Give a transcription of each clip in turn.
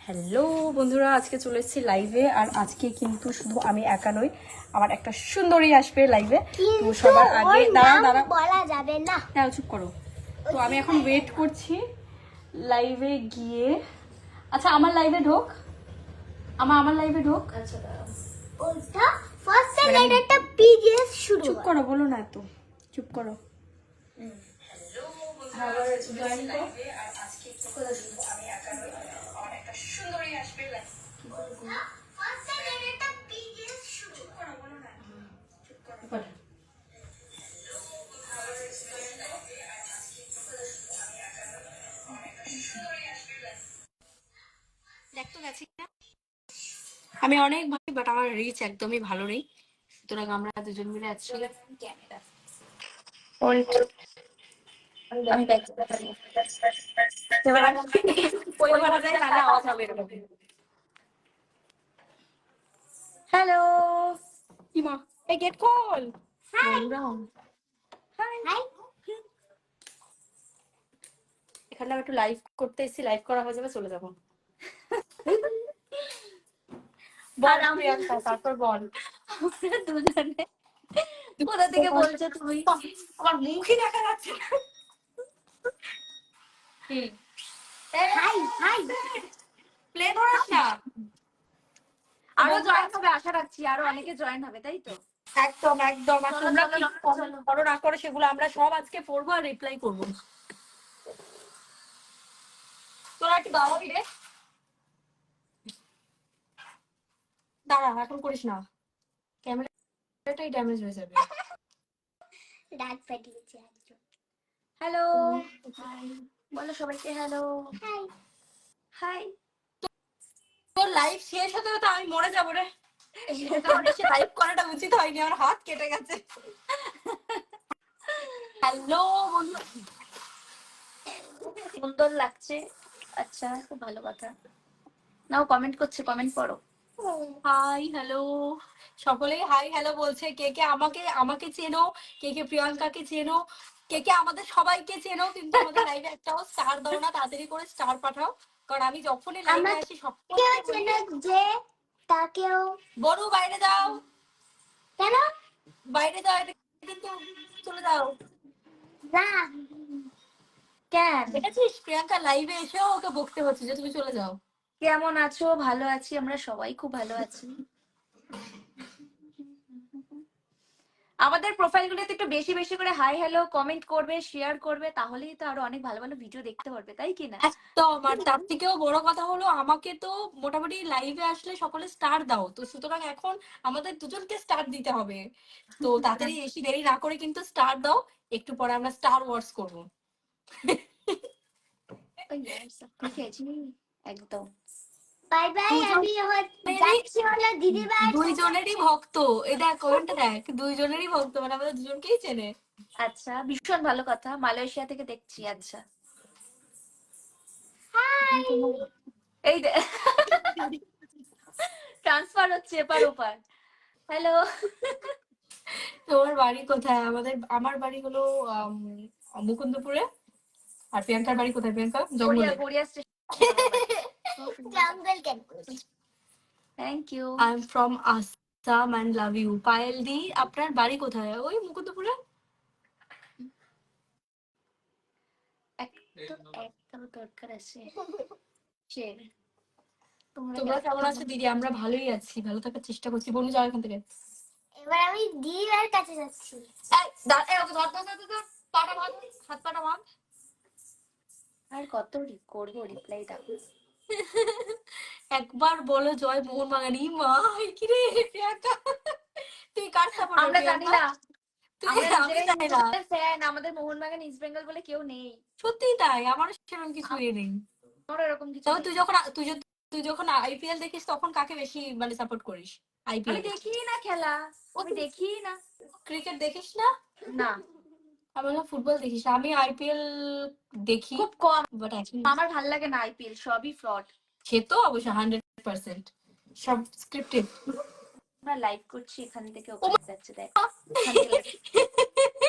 Hello বন্ধুরা, আজকে চলে এসেছি লাইভে। আর আজকে কিন্তু শুধু আমি একা নই, আমার একটা সুন্দরী আসবে লাইভে। তো সবার আগে দাঁড়া বলা যাবে না। হ্যাঁ, চুপ করো। তো আমি এখন ওয়েট করছি লাইভে গিয়ে। আচ্ছা, আমার লাইভে ঢোক, আমার লাইভে ঢোক। আচ্ছা, ওটা ফার্স্ট লেটারটা পি দিয়ে শুরু। চুপ করো, বলো না এত, চুপ করো। আবার জয়েন করো। আর আজকে শুধু আমি একা নই, আমার একটা সুন্দরী আসবে লাইভে। ফার্স্ট লেটারটা পি দিয়ে শুরু। চুপ করো, বলো না, চুপ করো। দেখতো গেছি না, আমি অনেক ভালো, বাট আমার রিচ একদমই ভালো নেই। সুতরাং আমরা দুজন মিলে আছি ক্যামেরা। আমি ব্যাক পারি এবার, ওই বলা যায় তাহলে আওয়াজ হবে এরকম। হ্যালো ইমা, এই গেট খোল। হাই হাই, এখানে আমি একটু লাইভ করতে এসেছি, লাইভ করা হয়ে যাবে, চলে যাবো। বল প্রিয়াঙ্কা, তারপর বল। আমরা দুজনে কোথা থেকে বলছো তুমি? আমার মুখই দেখা যাচ্ছে না। হাই হাই প্লে ধরাস না। আরো জয়েন হবে আশা রাখছি, আরো অনেকে জয়েন হবে, তাই তো? একদম একদম। আর চলো, তোমরা চলো, কি চলো, comment চলো। করো না করো সেগুলো আমরা সব আজকে পড়বো আর রিপ্লাই করবো। তোরা একটু দাঁড়াবি রে, দাঁড়া, এখন করিস না, ক্যামেরাটাই ড্যামেজ হয়ে যাবে। ডাক পাঠিয়েছে একজন। হ্যালো, বলো সবাইকে হ্যালো। High high. তোর লাইভ শেষ হতে হতে আমি মরে যাবো রে। লাইভ করাটা উচিত হয়নি, আমার হাত কেটে গেছে। হ্যালো বন্ধু, সুন্দর লাগছে। আচ্ছা, খুব ভালো কথা। নাও কমেন্ট করছে, কমেন্ট করো। Hi hello. সকলেই হাই হ্যালো বলছে। কে কে আমাকে আমাকে চেনো, কে কে প্রিয়াঙ্কাকে চেনো, কে কে আমাদের সবাইকে চেনো, কিন্তু আমাদের লাইভে একটাও স্টার দাও না। তাড়াতাড়ি করে স্টার পাঠাও, কারণ আমি যখনই লাইভে আসি কেউ সকলকে বলি, চেনে যে তাকেও। বড়ু বাইরে যাও, কেন বাইরে যাও, এটা কিন্তু চলে যাও। না কেন? দেখেছিস, প্রিয়াঙ্কা লাইভে এসেও ওকে বকতে হচ্ছে যে তুমি চলে যাও। কেমন আছো? ভালো আছি, আমরা সবাই খুব ভালো আছি। আমাদের প্রোফাইলগুলোতে একটু বেশি বেশি করে হাই হ্যালো কমেন্ট করবে, শেয়ার করবে, তাহলেই তো আরো অনেক ভালো ভালো ভিডিও দেখতে পারবে, তাই কি না? একদম। আর তার থেকেও বড় কথা হলো, আমাকে তো মোটামুটি লাইভে আসলে সকলে স্টার দাও, তো সুতরাং এখন আমাদের দুজনকে স্টার দিতে হবে। তো তাড়াতাড়ি এসে দেরি না করে কিন্তু স্টার দাও, একটু পরে আমরা স্টার ওয়ার্স করবো। একদম। Bye bye. আমি যাচ্ছি হলো দিদি ভাই। দুইজনেরই ভক্ত, এই দেখ কমেন্টে দেখ, দুইজনেরই ভক্ত, মানে আমাদের দুজনকেই চেনে। আচ্ছা, ভীষণ ভালো কথা। মালয়েশিয়া থেকে দেখছি। আচ্ছা, এই ট্রান্সফার হচ্ছে এপার ওপার। হ্যালো, তোমার বাড়ি কোথায়? আমার বাড়ি হলো মুকুন্দপুরে। আর প্রিয়াঙ্কার বাড়ি কোথায়? প্রিয়াঙ্কা জঙ্গলে। গড়িয়া স্টেশন। জঙ্গল কেন? Thank you. I am from Assam and love you. Payel di, আপনার বাড়ি কোথায়? ওই মুকুন্দপুরে। একদম দরকার আছে। তোমরা কেমন আছো দিদি? আমরা ভালোই আছি, ভালো থাকার চেষ্টা করছি। বন্ধু যাও এখান থেকে। এবার আমি দিদি ভাইয়ের কাছে যাচ্ছি। ওকে ধর ধর ধর ধর, পাটা বাঁধ, হাত পাটা বাঁধ। আর কত করবো রিপ্লাই দাও। একবার বলো জয় মোহনবাগান। মা, কি রে প্রিয়াঙ্কা, তুই কার সাপোর্টার? আমরা জানি না, তুই? আমি জানি না। ফ্যান, আমাদের মোহনবাগান ইস্ট বেঙ্গল বলে কেউ নেই। সত্যিই তাই, আমারও সেরকম কিছু ইয়ে নেই। আমারও এরকম কিছু তবে নেই। তুই যখন আইপিএল দেখিস তখন কাকে বেশি মানে সাপোর্ট করিস? আমি আইপিএল দেখি না খেলা, আমি দেখি না। ক্রিকেট দেখিস না? না, আমি বললাম ফুটবল দেখিস। আমি আইপিএল দেখি, খুব কম। বাট আমার ভাল লাগে না আইপিএল, সবই ফ্রড। সে তো অবশ্যই 100% সব স্ক্রিপ্টেড। আমরা লাইভ করছি, এখান থেকে ওখানে যাচ্ছে, দেখ।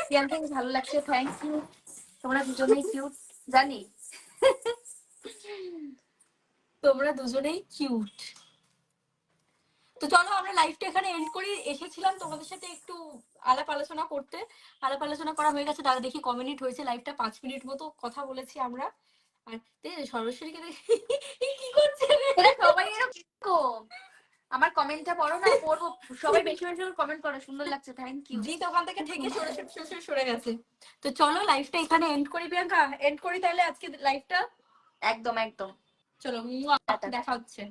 প্রিয়াঙ্কা ভালো লাগছে, থ্যাংক ইউ। তোমরা দুজনেই কিউট, জানি। তোমরা দুজনেই কিউট। তো চলো আমরা লাইভটা এখানে এন্ড করি। এসেছিলাম তোমাদের সাথে একটু আলাপ আলোচনা করতে। আলাপ আলোচনা করা হয়ে গেছে, দাদা দেখি কমিউনিট হয়েছে। লাইভটা 5 মিনিট মতো কথা বলেছি আমরা। আর সরস্বতীকে দেখি কি করছে রে? এরা সবাই এরকম। আমার কমেন্টটা পড়ো না, পড়বো। সবাই বেশি বেশি করে কমেন্ট করো, সুন্দর লাগছে, থ্যাংক ইউ। জিৎ ওখান থেকে থেকে সরে গেছে। তো চলো লাইভটা এখানে এন্ড করি প্রিয়াঙ্কা, এন্ড করি তাহলে আজকে লাইভটা। একদম একদম। চলো, দেখা হচ্ছে।